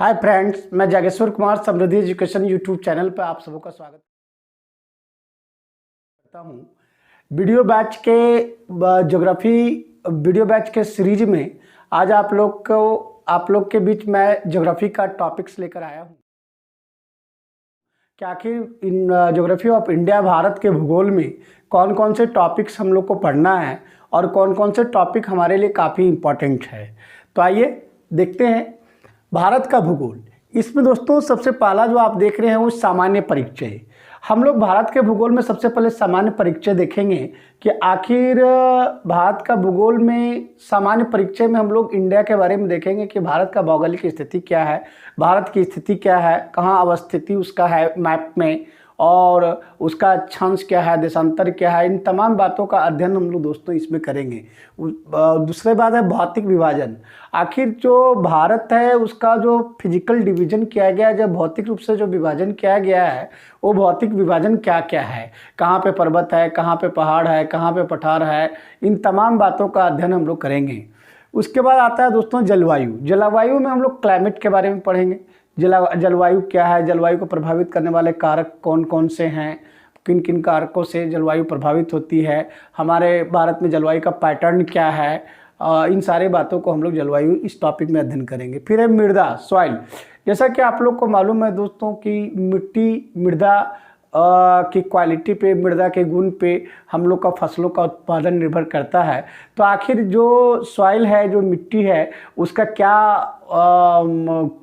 Hi friends, मैं जागेश्वर कुमार समृद्धि education YouTube channel पर आप सबों का स्वागत करता हूँ। वीडियो बैच के ज्योग्राफी वीडियो बैच के सीरीज में आज आप लोग के बीच मैं ज्योग्राफी का टॉपिक्स लेकर आया हूँ कि आखिर in geography of India Bharat के भूगोल में कौन कौन से टॉपिक्स हम लोग को पढ़ना है और कौन कौन से टॉपिक हमारे लिए काफ़ी इम्पोर्टेंट है। तो आइए देखते हैं भारत का भूगोल। इसमें दोस्तों सबसे पहला जो आप देख रहे हैं वो सामान्य परिचय। हम लोग भारत के भूगोल में सबसे पहले सामान्य परिचय देखेंगे कि आखिर भारत का भूगोल में सामान्य परिचय में हम लोग इंडिया के बारे में देखेंगे कि भारत का भौगोलिक स्थिति क्या है, भारत की स्थिति क्या है, कहाँ अवस्थिति उसका है मैप में, और उसका अक्षांश क्या है, देशांतर क्या है। इन तमाम बातों का अध्ययन हम लोग दोस्तों इसमें करेंगे। दूसरी बात है भौतिक विभाजन। आखिर जो भारत है उसका जो फिजिकल डिवीजन किया गया है, जब भौतिक रूप से जो विभाजन किया गया है वो भौतिक विभाजन क्या क्या है, कहाँ पे पर्वत है, कहाँ पे पहाड़ है, कहाँ पे पठार है, इन तमाम बातों का अध्ययन हम लोग करेंगे। उसके बाद आता है दोस्तों जलवायु। जलवायु में हम लोग क्लाइमेट के बारे में पढ़ेंगे। जलवायु क्या है, जलवायु को प्रभावित करने वाले कारक कौन कौन से हैं, किन किन कारकों से जलवायु प्रभावित होती है, हमारे भारत में जलवायु का पैटर्न क्या है, इन सारे बातों को हम लोग जलवायु इस टॉपिक में अध्ययन करेंगे। फिर है मृदा, सॉइल। जैसा कि आप लोग को मालूम है दोस्तों कि मृदा की क्वालिटी पे, मृदा के गुण पे हम लोग का फसलों का उत्पादन निर्भर करता है। तो आखिर जो सॉइल है, जो मिट्टी है, उसका क्या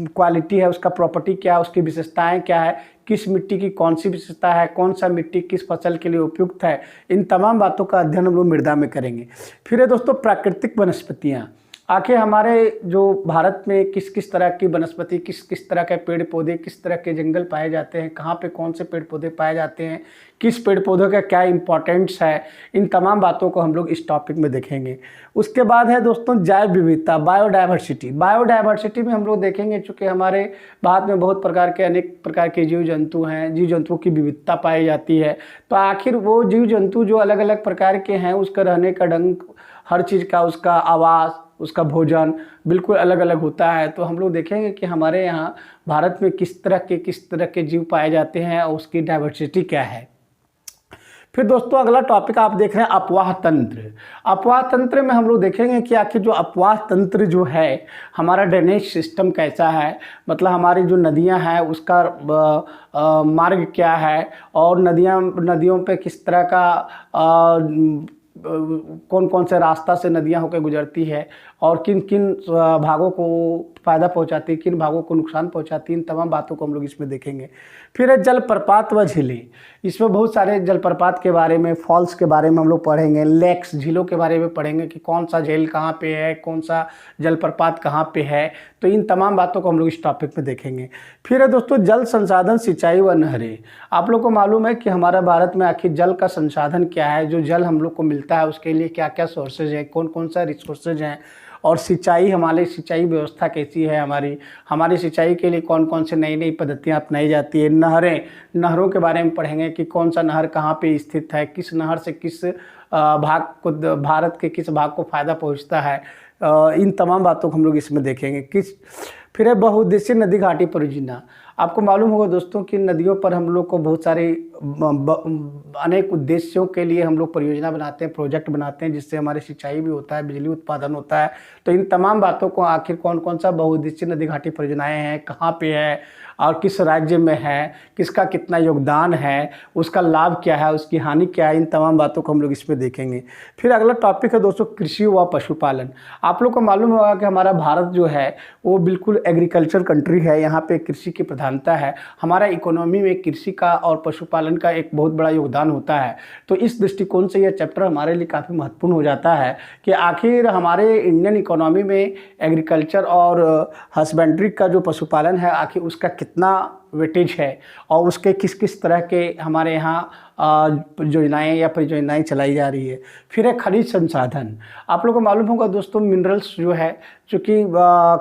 क्वालिटी है, उसका प्रॉपर्टी क्या है, उसकी विशेषताएं क्या है, किस मिट्टी की कौन सी विशेषता है, कौन सा मिट्टी किस फसल के लिए उपयुक्त है, इन तमाम बातों का अध्ययन हम लोग मृदा में करेंगे। फिर है दोस्तों प्राकृतिक वनस्पतियाँ। आखिर हमारे जो भारत में किस किस तरह की वनस्पति, किस किस तरह के पेड़ पौधे, किस तरह के जंगल पाए जाते हैं, कहाँ पे कौन से पेड़ पौधे पाए जाते हैं, किस पेड़ पौधों का क्या इम्पोर्टेंस है, इन तमाम बातों को हम लोग इस टॉपिक में देखेंगे। उसके बाद है दोस्तों जैव विविधता, बायोडाइवर्सिटी। बायोडाइवर्सिटी में हम लोग देखेंगे चूँकि हमारे भारत में बहुत प्रकार के अनेक प्रकार के जीव जंतु हैं, जीव जंतुओं की विविधता पाई जाती है। तो आखिर वो जीव जंतु जो अलग अलग प्रकार के हैं, उसका रहने का ढंग, हर चीज़ का, उसका आवास, उसका भोजन बिल्कुल अलग अलग होता है। तो हम लोग देखेंगे कि हमारे यहाँ भारत में किस तरह के जीव पाए जाते हैं और उसकी डाइवर्सिटी क्या है। फिर दोस्तों अगला टॉपिक आप देख रहे हैं अपवाह तंत्र। अपवाह तंत्र में हम लोग देखेंगे कि आखिर जो अपवाह तंत्र जो है, हमारा ड्रेनेज सिस्टम कैसा है, मतलब हमारी जो नदियां हैं उसका मार्ग क्या है, और नदियों पे किस तरह का कौन कौन से रास्ता से नदियां होकर गुजरती है, और किन किन भागों को फ़ायदा पहुंचाती है, किन भागों को नुकसान पहुंचाती है, इन तमाम बातों को हम लोग इसमें देखेंगे। फिर है जलप्रपात व झीलें। इसमें बहुत सारे जलप्रपात के बारे में, फॉल्स के बारे में हम लोग पढ़ेंगे, लेक्स, झीलों के बारे में पढ़ेंगे कि कौन सा झील कहाँ पे है, कौन सा जलप्रपात कहाँ पे है। तो इन तमाम बातों को हम लोग इस टॉपिक में देखेंगे। फिर है दोस्तों जल संसाधन, सिंचाई व नहरें। आप लोग को मालूम है कि हमारा भारत में आखिर जल का संसाधन क्या है, जो जल हम लोग को मिलता है उसके लिए क्या क्या सोर्सेज हैं, कौन कौन सा रिसोर्सेज हैं, और सिंचाई, हमारी सिंचाई व्यवस्था कैसी है, हमारी सिंचाई के लिए कौन कौन से नई नई पद्धतियाँ अपनाई जाती है। नहरों के बारे में पढ़ेंगे कि कौन सा नहर कहाँ पे स्थित है, किस नहर से किस भाग को, भारत के किस भाग को फ़ायदा पहुँचता है। इन तमाम बातों को हम लोग इसमें देखेंगे। फिर है बहुउद्देशीय नदी घाटी परियोजना। आपको मालूम होगा दोस्तों कि नदियों पर हम लोग को बहुत सारे अनेक उद्देश्यों के लिए हम लोग परियोजना बनाते हैं, प्रोजेक्ट बनाते हैं, जिससे हमारी सिंचाई भी होता है, बिजली उत्पादन होता है। तो इन तमाम बातों को आखिर कौन कौन सा बहुउद्देशीय नदी घाटी परियोजनाएं हैं, कहाँ पे है और किस राज्य में है, किसका कितना योगदान है, उसका लाभ क्या है, उसकी हानि क्या है, इन तमाम बातों को हम लोग इसमें देखेंगे। फिर अगला टॉपिक है दोस्तों कृषि व पशुपालन। आप लोग को मालूम होगा कि हमारा भारत जो है वो बिल्कुल एग्रीकल्चर कंट्री है, यहाँ पे कृषि की प्रधानता है। हमारा इकोनॉमी में कृषि का और पशुपालन का एक बहुत बड़ा योगदान होता है। तो इस दृष्टिकोण से यह चैप्टर हमारे लिए काफ़ी महत्वपूर्ण हो जाता है कि आखिर हमारे इंडियन इकोनॉमी में एग्रीकल्चर और हस्बेंड्री का जो पशुपालन है, आखिर उसका कितना वेटेज है, और उसके किस किस तरह के हमारे यहाँ योजनाएँ या परियोजनाएँ चलाई जा रही है। फिर है खनिज संसाधन। आप लोगों को मालूम होगा दोस्तों मिनरल्स जो है, चूँकि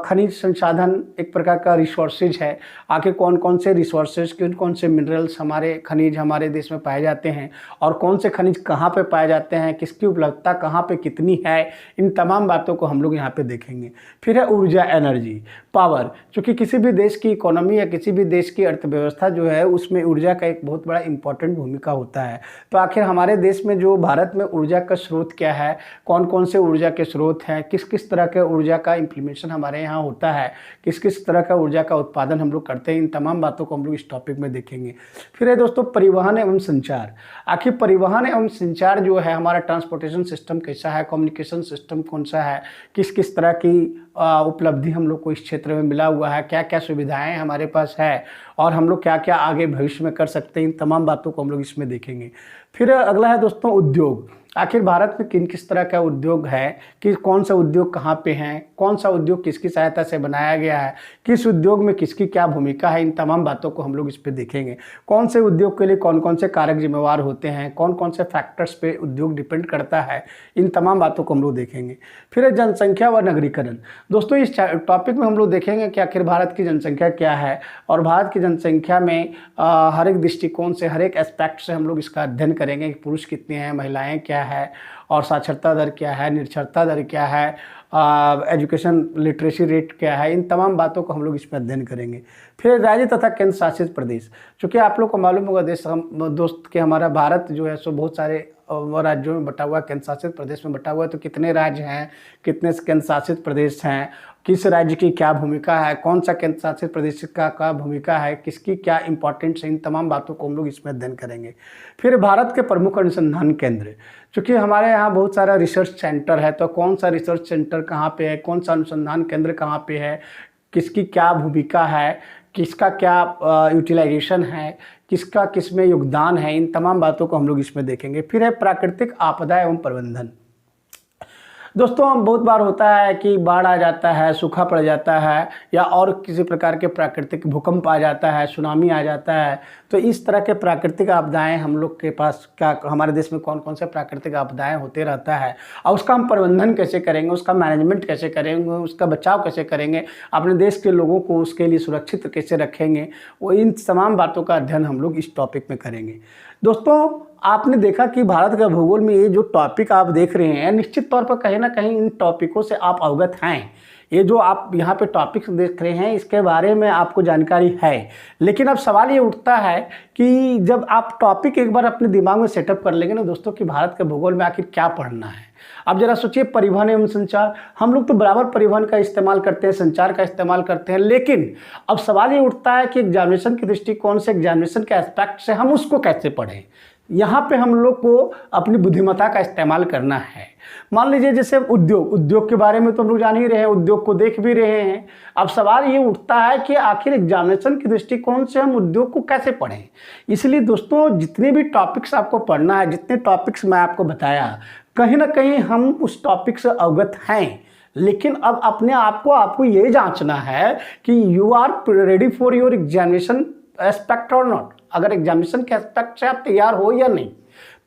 खनिज संसाधन एक प्रकार का रिसोर्सेज है। आखिर कौन कौन से रिसोर्सेज, कौन कौन से मिनरल्स, हमारे खनिज हमारे देश में पाए जाते हैं, और कौन से खनिज कहाँ पे पाए जाते हैं, किसकी उपलब्धता कहाँ पे कितनी है, इन तमाम बातों को हम लोग यहाँ पे देखेंगे। फिर है ऊर्जा, एनर्जी। पावर, क्योंकि किसी भी देश की इकोनॉमी या किसी भी देश की अर्थव्यवस्था जो है उसमें ऊर्जा का एक बहुत बड़ा इंपॉर्टेंट भूमिका होता है। तो आखिर हमारे देश में जो भारत में ऊर्जा का स्रोत क्या है, कौन कौन से ऊर्जा के स्रोत हैं, किस किस तरह के ऊर्जा का इम्प्लीमेंटेशन हमारे यहाँ होता है, किस किस तरह का ऊर्जा का उत्पादन हम लोग करते हैं, इन तमाम बातों को हम लोग इस टॉपिक में देखेंगे। फिर है दोस्तों परिवहन एवं संचार। आखिर परिवहन एवं संचार जो है, हमारा ट्रांसपोर्टेशन सिस्टम कैसा है, कम्युनिकेशन सिस्टम कौन सा है, किस किस तरह की उपलब्धि हम लोग को इस क्षेत्र में मिला हुआ है, क्या क्या सुविधाएं हमारे पास है और हम लोग क्या क्या आगे भविष्य में कर सकते हैं, इन तमाम बातों को हम लोग इसमें देखेंगे। फिर अगला है दोस्तों उद्योग। आखिर भारत में किन किस तरह का उद्योग है, कि कौन सा उद्योग कहाँ पे हैं, कौन सा उद्योग किसकी सहायता से बनाया गया है, किस उद्योग में किसकी क्या भूमिका है, इन तमाम बातों को हम लोग इस पे देखेंगे। कौन से उद्योग के लिए कौन कौन से कारक जिम्मेवार होते हैं, कौन कौन से फैक्टर्स पे उद्योग डिपेंड करता है, इन तमाम बातों को हम लोग देखेंगे। फिर है जनसंख्या व नगरीकरण। दोस्तों इस टॉपिक में हम लोग देखेंगे कि आखिर भारत की जनसंख्या क्या है और भारत की जनसंख्या में हर एक दृष्टिकोण से, हर एक एस्पेक्ट से हम लोग इसका अध्ययन करेंगे कि पुरुष कितने हैं, महिलाएं क्या है और साक्षरता दर क्या है, निरक्षरता दर क्या है, एजुकेशन लिटरेसी रेट क्या है, इन तमाम बातों को हम लोग इसमें अध्ययन करेंगे। फिर राज्य तथा केंद्र शासित प्रदेश। चूँकि आप लोग को मालूम होगा दोस्त कि हमारा भारत जो है सो बहुत सारे राज्यों में बटा हुआ है, केंद्र शासित प्रदेश में बटा हुआ है। तो कितने राज्य हैं, कितने केंद्र शासित प्रदेश हैं, किस राज्य की क्या भूमिका है, कौन सा केंद्र शासित प्रदेश का भूमिका है, किसकी क्या इंपॉर्टेंस है, इन तमाम बातों को हम लोग इसमें अध्ययन करेंगे। फिर भारत के प्रमुख अनुसंधान केंद्र। चूँकि हमारे यहाँ बहुत सारा रिसर्च सेंटर है, तो कौन सा रिसर्च सेंटर कहाँ पे है, कौन सा अनुसंधान केंद्र कहाँ पे है, किसकी क्या भूमिका है, किसका क्या यूटिलाइजेशन है, किसका किसमें योगदान है, इन तमाम बातों को हम लोग इसमें देखेंगे। फिर है प्राकृतिक आपदा एवं प्रबंधन। दोस्तों हम बहुत बार होता है कि बाढ़ आ जाता है, सूखा पड़ जाता है, या और किसी प्रकार के प्राकृतिक भूकंप आ जाता है, सुनामी आ जाता है। तो इस तरह के प्राकृतिक आपदाएं हम लोग के पास क्या, हमारे देश में कौन कौन से प्राकृतिक आपदाएं होते रहता है और उसका हम प्रबंधन कैसे करेंगे, उसका मैनेजमेंट कैसे करेंगे, उसका बचाव कैसे करेंगे, अपने देश के लोगों को उसके लिए सुरक्षित कैसे रखेंगे, वो इन तमाम बातों का अध्ययन हम लोग इस टॉपिक में करेंगे। दोस्तों आपने देखा कि भारत का भूगोल में ये जो टॉपिक आप देख रहे हैं, निश्चित तौर पर कहीं ना कहीं इन टॉपिकों से आप अवगत हैं। ये जो आप यहाँ पे टॉपिक्स देख रहे हैं इसके बारे में आपको जानकारी है, लेकिन अब सवाल ये उठता है कि जब आप टॉपिक एक बार अपने दिमाग में सेटअप कर लेंगे ना दोस्तों कि भारत के भूगोल में आखिर क्या पढ़ना है। अब जरा सोचिए, परिवहन एवं संचार, हम लोग तो बराबर परिवहन का इस्तेमाल करते हैं, संचार का इस्तेमाल करते हैं, लेकिन अब सवाल ये उठता है कि एग्जामिनेशन के दृष्टिकोण से, एग्जामिनेशन के एस्पेक्ट से हम उसको कैसे पढ़ें। यहाँ पे हम लोग को अपनी बुद्धिमत्ता का इस्तेमाल करना है। मान लीजिए जैसे उद्योग के बारे में तो हम लोग जान ही रहे हैं, उद्योग को देख भी रहे हैं। अब सवाल ये उठता है कि आखिर एग्जामिनेशन के दृष्टिकोण से हम उद्योग को कैसे पढ़ें। इसलिए दोस्तों जितने भी टॉपिक्स आपको पढ़ना है, जितने टॉपिक्स मैं आपको बताया, कहीं ना कहीं हम उस टॉपिक से अवगत हैं, लेकिन अब अपने आप को आपको ये जांचना है कि you are ready for your examination aspect और नॉट। अगर एग्जामिनेशन के एस्पेक्ट से आप तैयार हो या नहीं,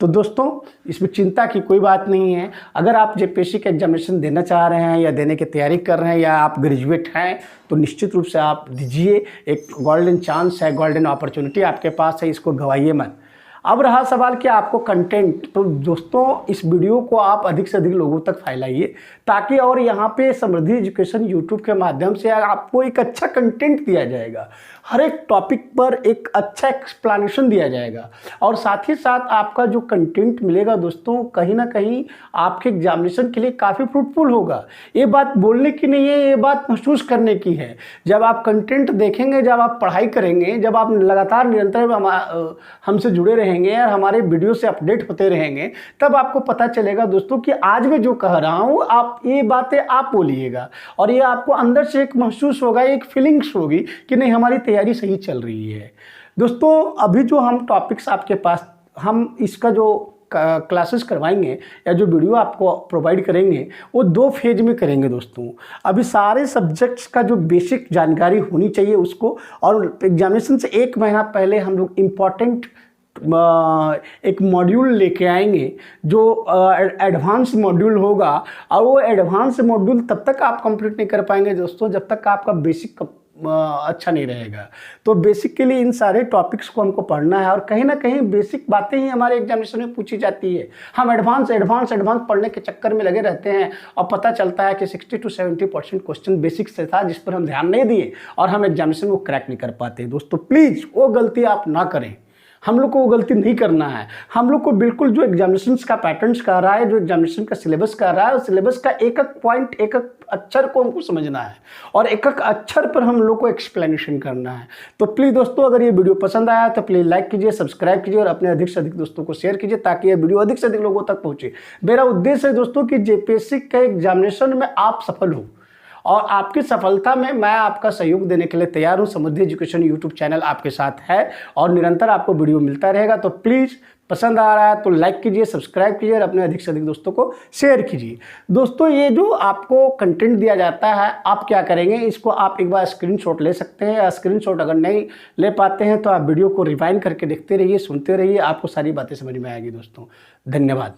तो दोस्तों इसमें चिंता की कोई बात नहीं है। अगर आप जेपीएससी के एग्जामिनेशन देना चाह रहे हैं या देने की तैयारी कर रहे हैं या आप ग्रेजुएट हैं, तो निश्चित रूप से आप दीजिए। एक गोल्डन चांस है, गोल्डन अपॉर्चुनिटी आपके पास है, इसको गंवाइए मत। अब रहा सवाल कि आपको कंटेंट, तो दोस्तों इस वीडियो को आप अधिक से अधिक लोगों तक फैलाइए, ताकि और यहाँ पे समृद्धि एजुकेशन यूट्यूब के माध्यम से आपको एक अच्छा कंटेंट दिया जाएगा, हर एक टॉपिक पर एक अच्छा एक्सप्लेनेशन दिया जाएगा, और साथ ही साथ आपका जो कंटेंट मिलेगा दोस्तों कहीं ना कहीं आपके एग्जामिनेशन के लिए काफ़ी फ्रूटफुल होगा। ये बात बोलने की नहीं है, ये बात महसूस करने की है। जब आप कंटेंट देखेंगे, जब आप पढ़ाई करेंगे, जब आप लगातार निरंतर हमसे जुड़े रहेंगे और हमारे वीडियो से अपडेट होते रहेंगे, तब आपको पता चलेगा दोस्तों कि आज मैं जो कह रहा हूँ आप ये बातें आप बोलिएगा, और ये आपको अंदर से एक महसूस होगा, एक फीलिंग्स होगी कि नहीं हमारी तैयारी सही चल रही है। दोस्तों अभी जो हम टॉपिक्स आपके पास, हम इसका जो क्लासेस करवाएंगे या जो वीडियो आपको प्रोवाइड करेंगे वो 2 फेज में करेंगे दोस्तों। अभी सारे सब्जेक्ट्स का जो बेसिक जानकारी होनी चाहिए उसको, और एग्जामिनेशन से 1 महीना पहले हम लोग इम्पॉर्टेंट एक मॉड्यूल लेके आएंगे जो एडवांस मॉड्यूल होगा, और वो एडवांस मॉड्यूल तब तक आप कंप्लीट नहीं कर पाएंगे दोस्तों जब तक आपका बेसिक अच्छा नहीं रहेगा। तो बेसिकली इन सारे टॉपिक्स को हमको पढ़ना है और कहीं ना कहीं बेसिक बातें ही हमारे एग्जामिनेशन में पूछी जाती है। हम एडवांस एडवांस एडवांस पढ़ने के चक्कर में लगे रहते हैं और पता चलता है कि 60 to 70% क्वेश्चन बेसिक से था जिस पर हम ध्यान नहीं दिए और हम एग्जामिनेशन को क्रैक नहीं कर पाते। दोस्तों प्लीज़ वो गलती आप ना करें, हम लोग को वो गलती नहीं करना है। हम लोग को बिल्कुल जो एग्जामिनेशंस का पैटर्न्स कर रहा है, जो एग्जामिनेशन का सिलेबस कर रहा है, उस सिलेबस का एक एक पॉइंट, एक एक अक्षर को हमको समझना है और एक एक अक्षर पर हम लोग को एक्सप्लेनेशन करना है। तो प्लीज़ दोस्तों, अगर ये वीडियो पसंद आया तो प्लीज़ लाइक कीजिए, सब्सक्राइब कीजिए और अपने अधिक से अधिक दोस्तों को शेयर कीजिए ताकि ये वीडियो अधिक से अधिक लोगों तक पहुँचे। मेरा उद्देश्य है दोस्तों कि जेपीएससी के एग्जामिनेशन में आप सफल हो और आपकी सफलता में मैं आपका सहयोग देने के लिए तैयार हूं। समृद्धि एजुकेशन यूट्यूब चैनल आपके साथ है और निरंतर आपको वीडियो मिलता रहेगा। तो प्लीज़ पसंद आ रहा है तो लाइक कीजिए, सब्सक्राइब कीजिए और अपने अधिक से अधिक दोस्तों को शेयर कीजिए। दोस्तों ये जो आपको कंटेंट दिया जाता है, आप क्या करेंगे, इसको आप एक बार स्क्रीनशॉट ले सकते हैं। स्क्रीनशॉट अगर नहीं ले पाते हैं तो आप वीडियो को रिवाइंड करके देखते रहिए, सुनते रहिए, आपको सारी बातें समझ में आएगी। दोस्तों धन्यवाद।